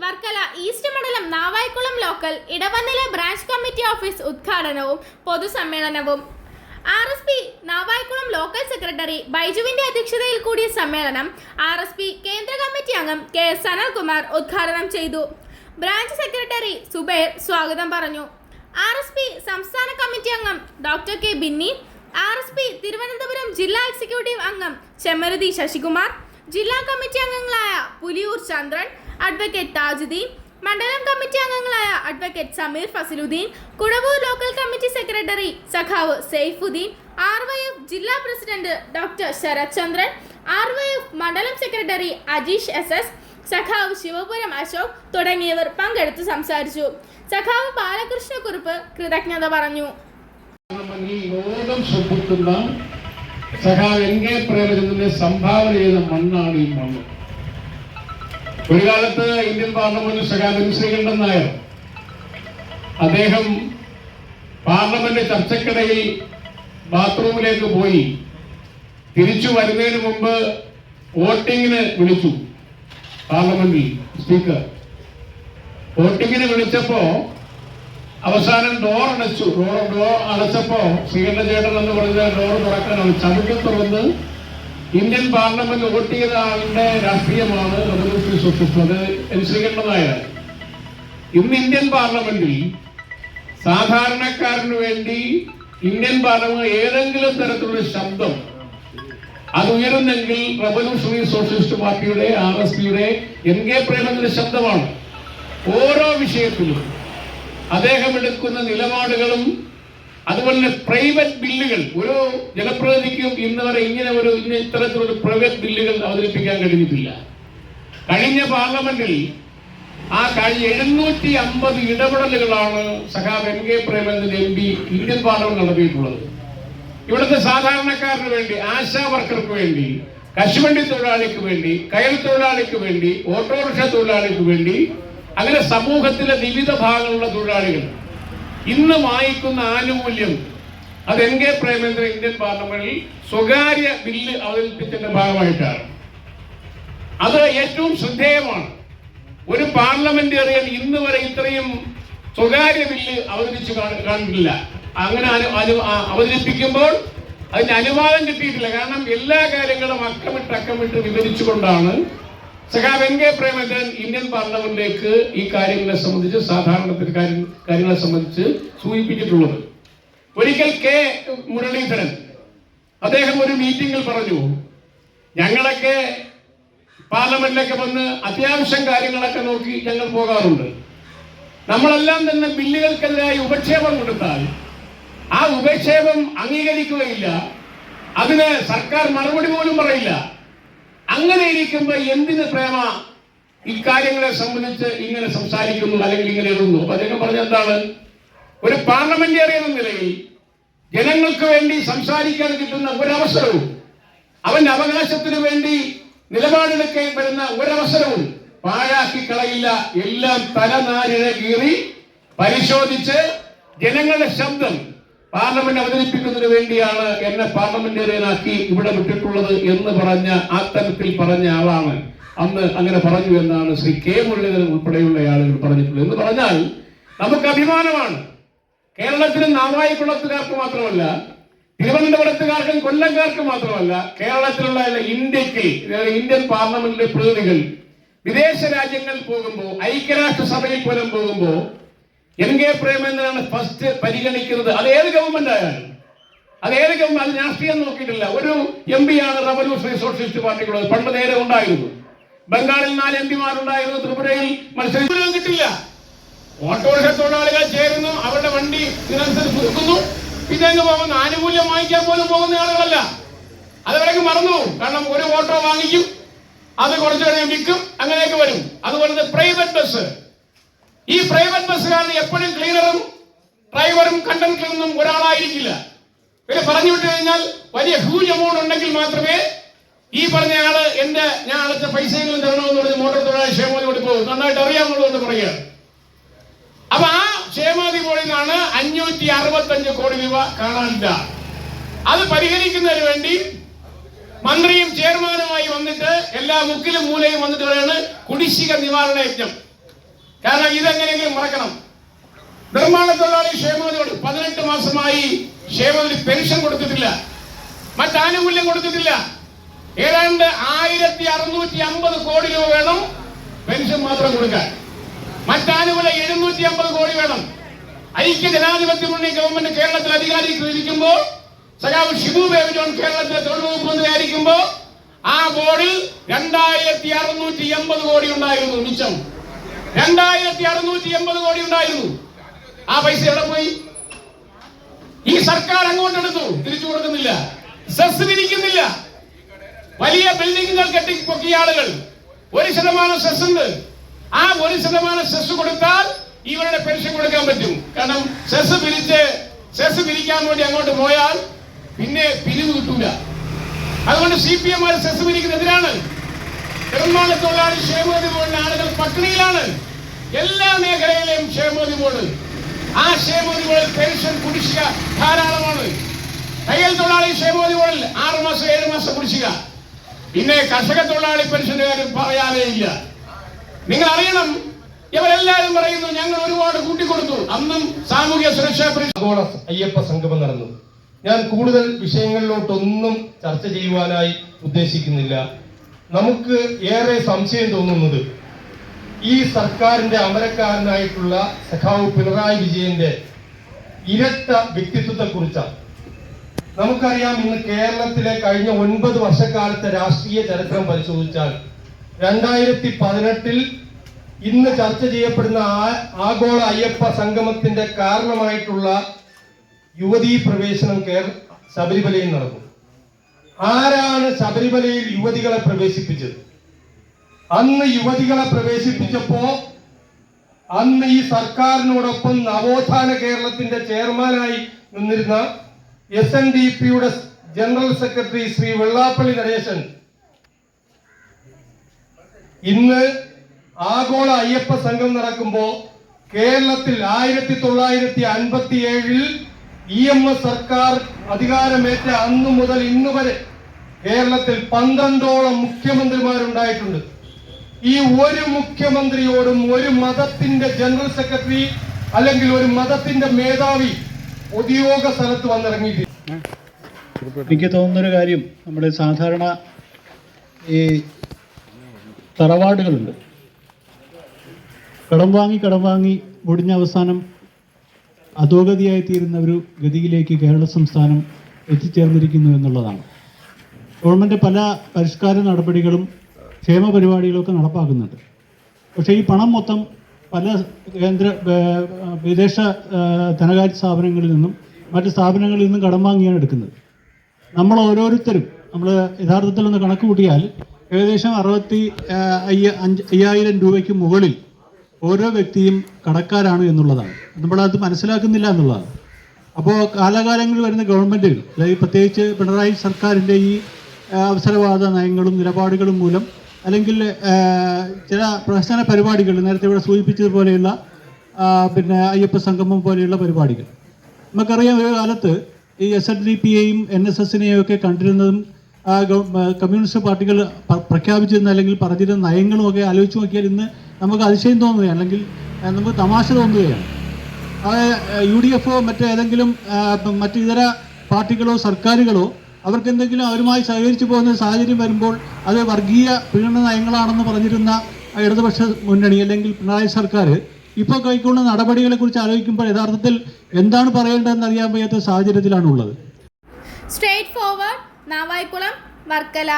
Varkala east മണ്ഡലം Navaikulam local ഇടവന്നിലെ branch committee office ഉദ്ഘാടനവും പൊതുസമ്മേളനവും. RSP നാവായിക്കുളം ലോക്കൽ സെക്രട്ടറി ബൈജുവിന്റെ അധ്യക്ഷതയിൽ കൂടിയ സമ്മേളനം RSP കേന്ദ്ര കമ്മിറ്റി അംഗം KS സനൽകുമാർ ഉദ്ഘാടനം ചെയ്തു. ബ്രാഞ്ച് സെക്രട്ടറി സുബൈർ സ്വാഗതം പറഞ്ഞു. RSP സംസ്ഥാന കമ്മിറ്റി അംഗം doctor K Binny, RSP Thiruvananthapuram ജില്ലാ എക്സിക്യൂട്ടീവ് അംഗം ചെമ്മരുതി ശശികുമാർ, ജില്ലാ കമ്മിറ്റി അംഗങ്ങളായ പുലിയൂർ ചന്ദ്രൻ, അഡ്വക്കേറ്റ് താജുദ്ദീൻ, മണ്ഡലം കമ്മിറ്റി അംഗങ്ങളായ advocate Sameer Fasiluddin, Kudavoor local committee secretary സഖാവ് സെയ്ഫുദ്ദീൻ, RYF ജില്ലാ പ്രസിഡന്റ് ഡോക്ടർ ശരത് ചന്ദ്രൻ, RYF മണ്ഡലം സെക്രട്ടറി അജീഷ് SS, സഖാവ് ശിവപുരം അശോക് തുടങ്ങിയവർ പങ്കെടുത്ത് സംസാരിച്ചു. സഖാവ് ബാലകൃഷ്ണക്കുറുപ്പ് കൃതജ്ഞത പറഞ്ഞു. ലോകം ശ്രദ്ധിക്കുന്ന സഖാവ് NK പ്രേമചന്ദ്രനെ സംഭാവന ചെയ്ത മണ്ണാണ് ഈ മണ്ണ്. ഒരു കാലത്ത് ഇന്ത്യൻ പാർലമെന്റിൽ സഖാവ് ശ്രീകണ്ഠൻ നായർ അദ്ദേഹം പാർലമെന്റ് ചർച്ചക്കിടയിൽ ബാത്റൂമിലേക്ക് പോയി തിരിച്ചു വരുന്നതിന് മുമ്പ് വോട്ടിങ്ങിന് വിളിച്ചു. പാർലമെന്റിൽ സ്പീക്കർ വോട്ടിങ്ങിന് വിളിച്ചപ്പോ അവസാനം ഡോർ അടച്ചു. ഡോർ അടച്ചപ്പോ ശ്രീകണ്ഠൻ ചേട്ടൻ എന്ന് പറഞ്ഞ ഡോർ തുറക്കാനാണ് ചവിട്ടി തുറന്ന് ഇന്ത്യൻ പാർലമെന്റ് വോട്ട് ചെയ്ത ആളുടെ രാഷ്ട്രീയമാണ് റവല്യൂഷണറി സോഷ്യലിസ്റ്റ്. അത് ശ്രീകണ്ഠൻ നായർ. ഇന്ന് ഇന്ത്യൻ പാർലമെന്റിൽ സാധാരണക്കാരന് വേണ്ടി ഇന്ത്യൻ പാർലമെന്റ് ഏതെങ്കിലും തരത്തിലുള്ള ശബ്ദം അത് ഉയരുന്നെങ്കിൽ റവല്യൂഷണറി സോഷ്യലിസ്റ്റ് പാർട്ടിയുടെ RSPയുടെ NK പ്രേമചന്ദ്രന്റെ ശബ്ദമാണ്. ഓരോ വിഷയത്തിലും അദ്ദേഹം എടുക്കുന്ന നിലപാടുകളും അതുപോലെ പ്രൈവറ്റ് ബില്ലുകൾ ഒരു ജനപ്രതിനിധിക്കും ഇന്ന് വരെ ഇത്തരത്തിലൊരു പ്രൈവറ്റ് ബില്ലുകൾ അവതരിപ്പിക്കാൻ കഴിഞ്ഞിട്ടില്ല. കഴിഞ്ഞ പാർലമെന്റിൽ 750 ഇടപെടലുകളാണ് സഖാവ് NK Premachandran MP Indian parliament നടത്തിയിട്ടുള്ളത്. ഇവിടുത്തെ സാധാരണക്കാരന് വേണ്ടി, ആശാ വർക്കർക്ക് വേണ്ടി, കശുവണ്ടി തൊഴിലാളിക്ക് വേണ്ടി, കയർ തൊഴിലാളിക്ക് വേണ്ടി, ഓട്ടോറിക്ഷ തൊഴിലാളിക്ക് വേണ്ടി, അങ്ങനെ സമൂഹത്തിലെ വിവിധ ഭാഗങ്ങളുള്ള തൊഴിലാളികൾ ഇന്ന് വായിക്കുന്ന ആനുകൂല്യം അത് NK പ്രേമചന്ദ്രൻ ഇന്ത്യൻ പാർലമെന്റിൽ സ്വകാര്യ ബില്ല് അവതരിപ്പിച്ചതിന്റെ ഭാഗമായിട്ടാണ്. അത് ഏറ്റവും ശ്രദ്ധേയമാണ്. ഒരു പാർലമെന്റേറിയൻ ഇന്ന് വരെ ഇത്രയും സ്വകാര്യ ബില്ല് അവതരിച്ചു കാണില്ല. അങ്ങനെ അവതരിപ്പിക്കുമ്പോൾ അതിന് അനുവാദം കിട്ടിയിട്ടില്ല. കാരണം എല്ലാ കാര്യങ്ങളും അക്കമിട്ട് വിവരിച്ചുകൊണ്ടാണ് സഖാവ് NK പ്രേമചന്ദ്രൻ ഇന്ത്യൻ പാർലമെന്റിലേക്ക് ഈ കാര്യങ്ങളെ സംബന്ധിച്ച് കാര്യങ്ങളെ സംബന്ധിച്ച് സൂചിപ്പിച്ചിട്ടുള്ളത്. ഒരിക്കൽ K മുരളീധരൻ അദ്ദേഹം ഒരു മീറ്റിംഗിൽ പറഞ്ഞു, ഞങ്ങളൊക്കെ പാർലമെന്റിലേക്ക് വന്ന് അത്യാവശ്യം കാര്യങ്ങളൊക്കെ നോക്കി ഞങ്ങൾ പോകാറുണ്ട്. നമ്മളെല്ലാം തന്നെ ബില്ലുകൾക്കെതിരായി ഉപക്ഷേപം കൊടുത്താൽ ആ ഉപക്ഷേപം അംഗീകരിക്കുകയില്ല, അതിന് സർക്കാർ മറുപടി പോലും പറയില്ല. അങ്ങനെ ഇരിക്കുമ്പോ എന്തിന് പ്രേമ ഇക്കാര്യങ്ങളെ സംബന്ധിച്ച് ഇങ്ങനെ സംസാരിക്കുന്നു അല്ലെങ്കിൽ ഇങ്ങനെ എഴുതുന്നു? അപ്പൊ അദ്ദേഹം പറഞ്ഞ എന്താണ്, ഒരു പാർലമെന്റേറിയൻ എന്ന നിലയിൽ ജനങ്ങൾക്ക് വേണ്ടി സംസാരിക്കാൻ കിട്ടുന്ന ഒരവസരവും അവന്റെ അവകാശത്തിന് വേണ്ടി നിലപാടെടുക്കാൻ വരുന്ന ഒരവസരവും പാഴാക്കി കളയില്ല. എല്ലാം തലനാരിഴ കീറി പരിശോധിച്ച് ജനങ്ങളുടെ ശബ്ദം പാർലമെന്റ് അവതരിപ്പിക്കുന്നതിന് വേണ്ടിയാണ് എന്നെ പാർലമെന്റേറിയനാക്കി ഇവിടെ വിട്ടിട്ടുള്ളത് എന്ന് പറഞ്ഞ ആ തരത്തിൽ പറഞ്ഞ ആളാണ്. അന്ന് അങ്ങനെ പറഞ്ഞു എന്നാണ് ശ്രീ K മുരളീധരൻ ഉൾപ്പെടെയുള്ള ആളുകൾ പറഞ്ഞിട്ടുള്ളത്. എന്ന് പറഞ്ഞാൽ നമുക്ക് അഭിമാനമാണ്. കേരളത്തിലെ നാവായിക്കുളത്തുകാർക്ക് മാത്രമല്ല, തിരുവനന്തപുരത്തുകാർക്കും കൊല്ലംകാർക്കും മാത്രമല്ല, കേരളത്തിലുള്ള ഇന്ത്യൻ പാർലമെന്റിലെ പ്രതിനിധികൾ വിദേശ രാജ്യങ്ങളിൽ പോകുമ്പോൾ, ഐക്യരാഷ്ട്രസഭയിൽ പോലും പോകുമ്പോൾ NK പ്രേമചന്ദ്രനാണ് ഫസ്റ്റ് പരിഗണിക്കുന്നത്. അത് ഏത് ഗവൺമെന്റ് ആയാലും, അത് രാഷ്ട്രീയം നോക്കിയിട്ടില്ല. ഒരു MP ആണ് റവല്യൂഷണറി സോഷ്യലിസ്റ്റ് പാർട്ടിക്കുള്ളത്. പണ്ട് നേരെ ഉണ്ടായിരുന്നു. ബംഗാളിൽ 4 MP മാരുണ്ടായിരുന്നു. ത്രിപുരയിൽ മത്സരിക്കാൻ കിട്ടില്ല. ഓട്ടോറിക്ഷ തൊഴിലാളികൾ ചേരുന്നു, അവരുടെ വണ്ടി ഇതിനനുസരിച്ച് കൊടുക്കുന്നു, പിന്നെ അങ്ങ് പോകുന്ന ആനുകൂല്യം വാങ്ങിക്കാൻ പോലും പോകുന്ന ആളുകളല്ല. അതവരൊക്കെ മറന്നു. കാരണം ഒരു ഓട്ടോ വാങ്ങിക്കും, അത് കുറച്ചു കഴിഞ്ഞ് വിൽക്കും, അങ്ങനെയൊക്കെ വരും. അതുപോലെ പ്രൈവറ്റ് ബസ്, ഈ പ്രൈവറ്റ് ബസ്സുകാരന് എപ്പോഴും ക്ലീനറും ഡ്രൈവറും കണ്ടക്ടറൊന്നും ഒരാളായിരിക്കില്ല. പിന്നെ പറഞ്ഞു വിട്ടു കഴിഞ്ഞാൽ വലിയ ഹ്യൂജ് എമൗണ്ട് ഉണ്ടെങ്കിൽ മാത്രമേ ഈ പറഞ്ഞ ആള് ഞാൻ അടച്ച പൈസയെങ്കിലും തരണമെന്ന് പറഞ്ഞ് മോട്ടോർ തൊഴിലാളി ക്ഷേമനിധി കൂടി പോകും. നന്നായിട്ട് അറിയാമെന്നുള്ളത് പറയുകയാണ്. അപ്പൊ ആ ക്ഷേമനിധി ബോർഡിൽ നിന്നാണ് 565 കോടി രൂപ കാണാനില്ല. അത് പരിഹരിക്കുന്നതിന് വേണ്ടി മന്ത്രിയും ചെയർമാനുമായി വന്നിട്ട് എല്ലാ മുക്കിലും മൂലയും വന്നിട്ട് പറയാണ് കുടിശ്ശിക നിവാരണ യജ്ഞം. കാരണം ഇതെങ്ങനെയെങ്കിലും മറക്കണം. നിർമ്മാണ തൊഴിലാളി ക്ഷേമനിധി 18 മാസമായി ക്ഷേമനിധി പെൻഷൻ കൊടുത്തിട്ടില്ല, മറ്റാനുകൂല്യം കൊടുത്തിട്ടില്ല. ഏതാണ്ട് 1650 കോടി രൂപ വേണം പെൻഷൻ മാത്രം കൊടുക്കാൻ. മറ്റാനുകൂല്യം 750 കോടി വേണം. ഐക്യ ജനാധിപത്യ മുന്നണി ഗവൺമെന്റ് കേരളത്തിൽ അധികാരികളിരിക്കുമ്പോൾ, സഖാവ് ഷിബു ബേബി ജോൺ കേരളത്തിലെ തൊഴിൽ വകുപ്പ് മന്ത്രിയായിരിക്കുമ്പോൾ ആ ബോർഡിൽ 2680 കോടി ഉണ്ടായിരുന്നു. മിച്ചം 2680 കോടി ഉണ്ടായിരുന്നു. ആ പൈസ എവിടെ പോയി? ഈ സർക്കാർ അങ്ങോട്ടെടുത്തു, തിരിച്ചു കൊടുക്കുന്നില്ല. സെസ് പിരിക്കുന്നില്ല. വലിയ ബിൽഡിങ്ങുകൾ കെട്ടിപ്പൊക്കിയ ആളുകൾ 1% സെസ് ഉണ്ട്. ആ 1% സെസ് കൊടുത്താൽ ഇവരുടെ പെൻഷൻ കൊടുക്കാൻ പറ്റും. കാരണം സെസ് പിരിക്കാൻ വേണ്ടി അങ്ങോട്ട് പോയാൽ പിന്നെ പിരിവ് കിട്ടൂല. അതുകൊണ്ട് CPM സെസ് പിരിക്കുന്നതിനാണ്. നിർമ്മാണ തൊഴിലാളി ക്ഷേമനിധി ബോർഡിന്റെ ആളുകൾ പട്ടിണിയിലാണ്. എല്ലാ മേഖലയിലെയും ക്ഷേമനിധി ബോർഡ്. ആ ക്ഷേമനിധി ബോർഡിൽ പെൻഷൻ കുടിശ്ശിക ധാരാളമാണ്. തയ്യൽ തൊഴിലാളി ക്ഷേമനിധി ബോർഡിൽ 6 മാസം 7 മാസം കുടിശ്ശിക. പിന്നെ കർഷക തൊഴിലാളി പെൻഷന്റെ കാര്യം പറയാനേ ഇല്ല. നിങ്ങൾ അറിയണം, ഇവരെല്ലാവരും പറയുന്നു ഞങ്ങൾ ഒരുപാട് കൂട്ടിക്കൊടുത്തു. അന്നും സാമൂഹ്യ സുരക്ഷാ ആഗോള അയ്യപ്പ സംഗമം നടന്നു. ഞാൻ കൂടുതൽ വിഷയങ്ങളിലോട്ടൊന്നും ചർച്ച ചെയ്യുവാനായി ഉദ്ദേശിക്കുന്നില്ല. നമുക്ക് ഏറെ സംശയം തോന്നുന്നത് ഈ സർക്കാരിന്റെ അമരക്കാരനായിട്ടുള്ള സഖാവ് പിണറായി വിജയന്റെ ഇരട്ട വ്യക്തിത്വത്തെ കുറിച്ചാണ്. നമുക്കറിയാം, ഇന്ന് കേരളത്തിലെ കഴിഞ്ഞ 9 വർഷക്കാലത്തെ രാഷ്ട്രീയ ചരിത്രം പരിശോധിച്ചാൽ 2018 ഇന്ന് ചർച്ച ചെയ്യപ്പെടുന്ന ആഗോള അയ്യപ്പ സംഗമത്തിന്റെ കാരണമായിട്ടുള്ള യുവതീ പ്രവേശനം ശബരിമലയിൽ നടന്നു. ആരാണ് ശബരിമലയിൽ യുവതികളെ പ്രവേശിപ്പിച്ചത്? അന്ന് യുവതികളെ പ്രവേശിപ്പിച്ചപ്പോ അന്ന് ഈ സർക്കാരിനോടൊപ്പം നവോത്ഥാന കേരളത്തിന്റെ ചെയർമാനായി നിന്നിരുന്ന SNDPയുടെ ജനറൽ സെക്രട്ടറി ശ്രീ വെള്ളാപ്പള്ളി നടേശൻ ഇന്ന് ആഗോള അയ്യപ്പ സംഘം നടക്കുമ്പോ കേരളത്തിൽ 1957 EMS സർക്കാർ അധികാരമേറ്റ അന്നു മുതൽ ഇന്നു വരെ കേരളത്തിൽ 12ഓളം മുഖ്യമന്ത്രിമാരുണ്ടായിട്ടുണ്ട്. ഈ ഒരു മുഖ്യമന്ത്രിയോടും ഒരു മതത്തിന്റെ ജനറൽ സെക്രട്ടറി അല്ലെങ്കിൽ ഒരു മതത്തിന്റെ മേധാവി പൊതുയോഗ സ്ഥലത്ത് വന്നിറങ്ങിയിട്ടില്ല. എനിക്ക് തോന്നുന്നൊരു കാര്യം, നമ്മുടെ സാധാരണ ഈ തറവാടുകളുണ്ട്, കടം വാങ്ങി ഒടിഞ്ഞ അവസാനം അധോഗതിയായി തീരുന്ന ഒരു ഗതിയിലേക്ക് കേരള സംസ്ഥാനം എത്തിച്ചേർന്നിരിക്കുന്നു എന്നുള്ളതാണ്. ഗവൺമെൻറ് പല പരിഷ്കാര നടപടികളും ക്ഷേമ പരിപാടികളൊക്കെ നടപ്പാക്കുന്നുണ്ട്. പക്ഷേ ഈ പണം മൊത്തം പല വിദേശ ധനകാര്യ സ്ഥാപനങ്ങളിൽ നിന്നും മറ്റ് സ്ഥാപനങ്ങളിൽ നിന്നും കടം വാങ്ങിയാണ് എടുക്കുന്നത്. നമ്മൾ ഓരോരുത്തരും യഥാർത്ഥത്തിൽ ഒന്ന് കണക്ക് കൂട്ടിയാൽ ഏകദേശം 65,000 രൂപയ്ക്ക് മുകളിൽ ഓരോ വ്യക്തിയും കടക്കാരാണ് എന്നുള്ളതാണ്. നമ്മളത് മനസ്സിലാക്കുന്നില്ല എന്നുള്ളതാണ്. അപ്പോൾ കാലാകാലങ്ങളിൽ വരുന്ന ഗവൺമെൻറ്റുകൾ, അതായത് പ്രത്യേകിച്ച് പിണറായി സർക്കാരിൻ്റെ ഈ അവസരവാദ നയങ്ങളും നിലപാടുകളും മൂലം, അല്ലെങ്കിൽ ചില പ്രശ്ന പരിപാടികൾ, നേരത്തെ ഇവിടെ സൂചിപ്പിച്ചതുപോലെയുള്ള പിന്നെ അയ്യപ്പ സംഗമം പോലെയുള്ള പരിപാടികൾ, നമുക്കറിയാം ഒരു കാലത്ത് ഈ SNDPയെയും NSSനെയും ഒക്കെ കണ്ടിരുന്നതും കമ്മ്യൂണിസ്റ്റ് പാർട്ടികൾ പ്രഖ്യാപിച്ചിരുന്ന അല്ലെങ്കിൽ പറഞ്ഞിരുന്ന നയങ്ങളുമൊക്കെ ആലോചിച്ച് നോക്കിയാൽ ഇന്ന് നമുക്ക് അതിശയം തോന്നുകയാണ്, അല്ലെങ്കിൽ നമുക്ക് തമാശ തോന്നുകയാണ്. UDF മറ്റേതെങ്കിലും മറ്റ് ഇതര പാർട്ടികളോ സർക്കാരുകളോ അവർക്ക് എന്തെങ്കിലും അവരുമായി സഹകരിച്ചു പോകുന്ന സാഹചര്യം വരുമ്പോൾ അത് വർഗീയ പീഡന നയങ്ങളാണെന്ന് പറഞ്ഞിരുന്ന ഇടതുപക്ഷ മുന്നണി അല്ലെങ്കിൽ പിണറായി സർക്കാർ ഇപ്പോൾ കൈക്കൊള്ളുന്ന നടപടികളെക്കുറിച്ച് ആലോചിക്കുമ്പോൾ യഥാർത്ഥത്തിൽ എന്താണ് പറയേണ്ടതെന്ന് അറിയാൻ വയ്യാത്ത സാഹചര്യത്തിലാണുള്ളത്. Straightforward, Navaikulam, Varkala.